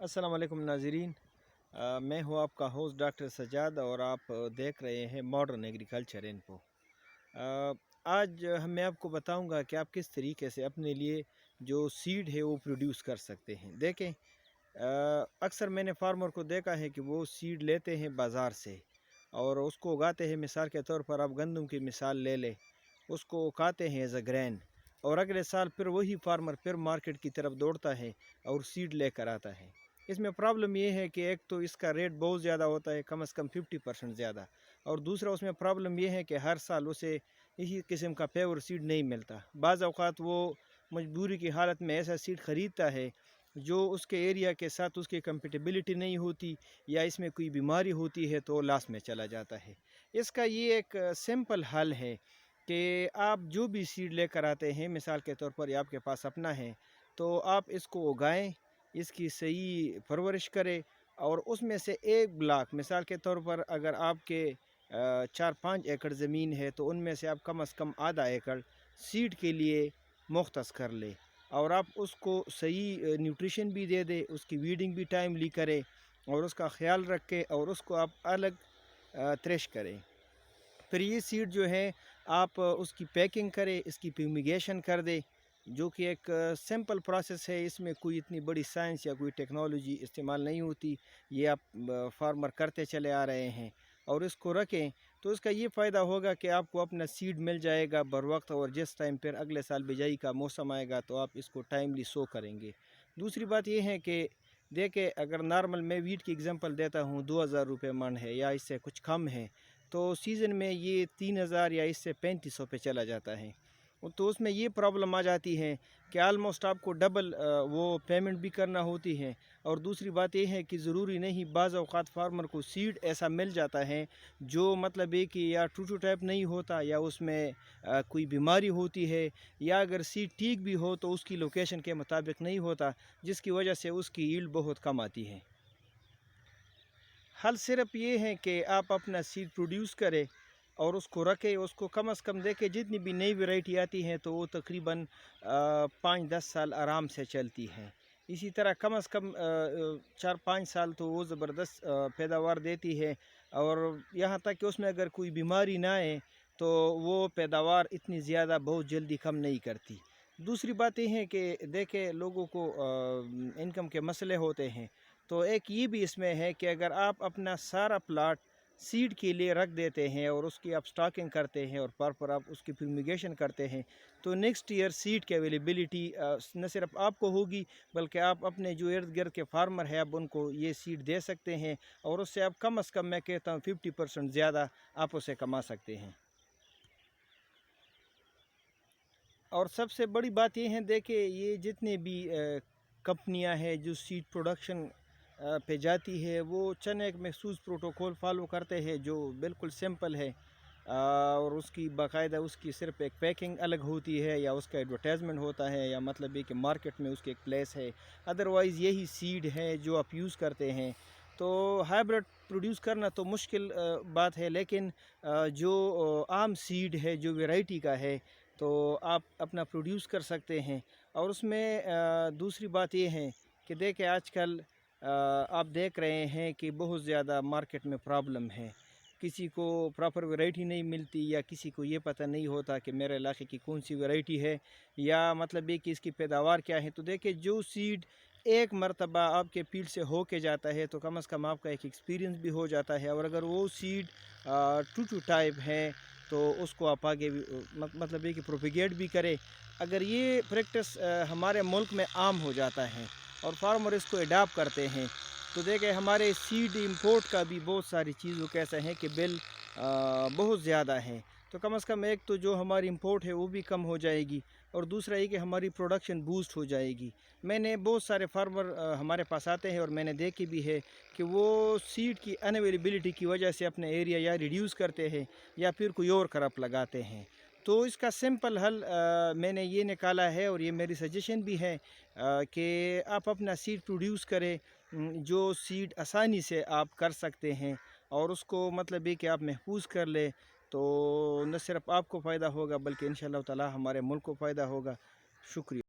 अस्सलाम वालेकुम नाज़रीन। मैं हूँ आपका होस्ट डॉक्टर सजाद और आप देख रहे हैं मॉडर्न एग्रीकल्चर इन्फो। आज मैं आपको बताऊंगा कि आप किस तरीके से अपने लिए जो सीड है वो प्रोड्यूस कर सकते हैं। देखें, अक्सर मैंने फार्मर को देखा है कि वो सीड लेते हैं बाज़ार से और उसको उगाते हैं। मिसाल के तौर पर आप गंदम की मिसाल ले लें, उसको उगाते हैं एज अ ग्रैन, और अगले साल फिर वही फार्मर फिर मार्केट की तरफ दौड़ता है और सीड लेकर आता है। इसमें प्रॉब्लम ये है कि एक तो इसका रेट बहुत ज़्यादा होता है, कम से कम 50% ज़्यादा, और दूसरा उसमें प्रॉब्लम ये है कि हर साल उसे इसी किस्म का पेवर सीड नहीं मिलता। बाज़ औक़ात वो मजबूरी की हालत में ऐसा सीड ख़रीदता है जो उसके एरिया के साथ उसकी कंपेटिबिलिटी नहीं होती, या इसमें कोई बीमारी होती है तो लॉस में चला जाता है। इसका ये एक सिंपल हल है कि आप जो भी सीड लेकर आते हैं, मिसाल के तौर पर ये आपके पास अपना है, तो आप इसको उगाएं, इसकी सही परवरिश करें, और उसमें से एक ब्लॉक, मिसाल के तौर पर अगर आपके 4-5 एकड़ ज़मीन है तो उनमें से आप कम से कम आधा एकड़ सीड के लिए मुख्तस कर लें, और आप उसको सही न्यूट्रिशन भी दे दें, उसकी वीडिंग भी टाइमली करें और उसका ख्याल रखें, और उसको आप अलग थ्रेश करें। फिर ये सीड जो है आप उसकी पैकिंग करें, इसकी फ्यूमिगेशन कर दें, जो कि एक सिंपल प्रोसेस है। इसमें कोई इतनी बड़ी साइंस या कोई टेक्नोलॉजी इस्तेमाल नहीं होती। ये आप फार्मर करते चले आ रहे हैं, और इसको रखें तो इसका ये फ़ायदा होगा कि आपको अपना सीड मिल जाएगा बर वक्त, और जिस टाइम पर अगले साल बिजाई का मौसम आएगा तो आप इसको टाइमली सो करेंगे। दूसरी बात यह है कि देखें, अगर नॉर्मल मैं वीट की एग्जांपल देता हूँ, 2000 रुपये मन है या इससे कुछ कम है, तो सीज़न में ये 3000 या इससे 3500 पे चला जाता है। तो उसमें ये प्रॉब्लम आ जाती है कि आलमोस्ट आपको डबल वो पेमेंट भी करना होती है। और दूसरी बात ये है कि ज़रूरी नहीं, बाज़ औक़ात फार्मर को सीड ऐसा मिल जाता है जो मतलब है कि या टू टाइप नहीं होता, या उसमें कोई बीमारी होती है, या अगर सीड ठीक भी हो तो उसकी लोकेशन के मुताबिक नहीं होता, जिसकी वजह से उसकी यील्ड बहुत कम आती है। हल सिर्फ ये है कि आप अपना सीड प्रोड्यूस करें और उसको रखें, उसको कम से कम देखें। जितनी भी नई वैरायटी आती है तो वो तकरीबन 5-10 साल आराम से चलती है। इसी तरह कम से कम 4-5 साल तो वो ज़बरदस्त पैदावार देती है, और यहाँ तक कि उसमें अगर कोई बीमारी ना आए तो वो पैदावार इतनी ज़्यादा बहुत जल्दी कम नहीं करती। दूसरी बात ये है कि देखें, लोगों को इनकम के मसले होते हैं, तो एक ये भी इसमें है कि अगर आप अपना सारा प्लाट सीड के लिए रख देते हैं और उसकी आप स्टॉकिंग करते हैं और प्रॉपर आप उसकी फ्यूमिगेशन करते हैं, तो नेक्स्ट ईयर सीड की अवेलेबिलिटी न सिर्फ आपको होगी, बल्कि आप अपने जो इर्द गिर्द के फार्मर हैं अब उनको ये सीड दे सकते हैं, और उससे आप कम से कम, मैं कहता हूँ 50% ज़्यादा आप उसे कमा सकते हैं। और सबसे बड़ी बात ये है, देखिए, ये जितने भी कंपनियां हैं जो सीड प्रोडक्शन पे जाती है, वो चंद एक मखसूस प्रोटोकॉल फॉलो करते हैं जो बिल्कुल सिंपल है, और उसकी बाकायदा उसकी सिर्फ एक पैकिंग अलग होती है, या उसका एडवर्टाइजमेंट होता है, या मतलब ये कि मार्केट में उसकी एक प्लेस है। अदरवाइज़ यही सीड है जो आप यूज़ करते हैं। तो हाइब्रिड प्रोड्यूस करना तो मुश्किल बात है, लेकिन जो आम सीड है, जो वैरायटी का है, तो आप अपना प्रोड्यूस कर सकते हैं। और उसमें दूसरी बात ये है कि देखिए, आजकल आप देख रहे हैं कि बहुत ज़्यादा मार्केट में प्रॉब्लम है। किसी को प्रॉपर वैरायटी नहीं मिलती, या किसी को ये पता नहीं होता कि मेरे इलाके की कौन सी वैरायटी है, या मतलब ये कि इसकी पैदावार क्या है। तो देखिए, जो सीड एक मरतबा आपके फील्ड से हो के जाता है तो कम से कम आपका एक एक्सपीरियंस भी हो जाता है, और अगर वो सीड टू टाइप है तो उसको आप आगे भी मतलब ये कि प्रोपिगेट भी करें। अगर ये प्रैक्टिस हमारे मुल्क में आम हो जाता है और फार्मर इसको अडाप्ट करते हैं, तो देखें, हमारे सीड इंपोर्ट का भी बहुत सारी चीज़ों कैसे हैं कि बिल बहुत ज़्यादा है। तो कम से कम एक तो जो हमारी इंपोर्ट है वो भी कम हो जाएगी, और दूसरा ये कि हमारी प्रोडक्शन बूस्ट हो जाएगी। मैंने बहुत सारे फार्मर हमारे पास आते हैं और मैंने देखे भी है कि वो सीड की अनअवेलेबिलिटी की वजह से अपने एरिया या रिड्यूस करते हैं या फिर कोई और क्रॉप लगाते हैं। तो इसका सिंपल हल मैंने ये निकाला है, और ये मेरी सजेशन भी है कि आप अपना सीड प्रोड्यूस करें, जो सीड आसानी से आप कर सकते हैं, और उसको मतलब ये कि आप महफूज कर लें, तो न सिर्फ आपको फ़ायदा होगा बल्कि इंशाअल्लाह ताला हमारे मुल्क को फ़ायदा होगा। शुक्रिया।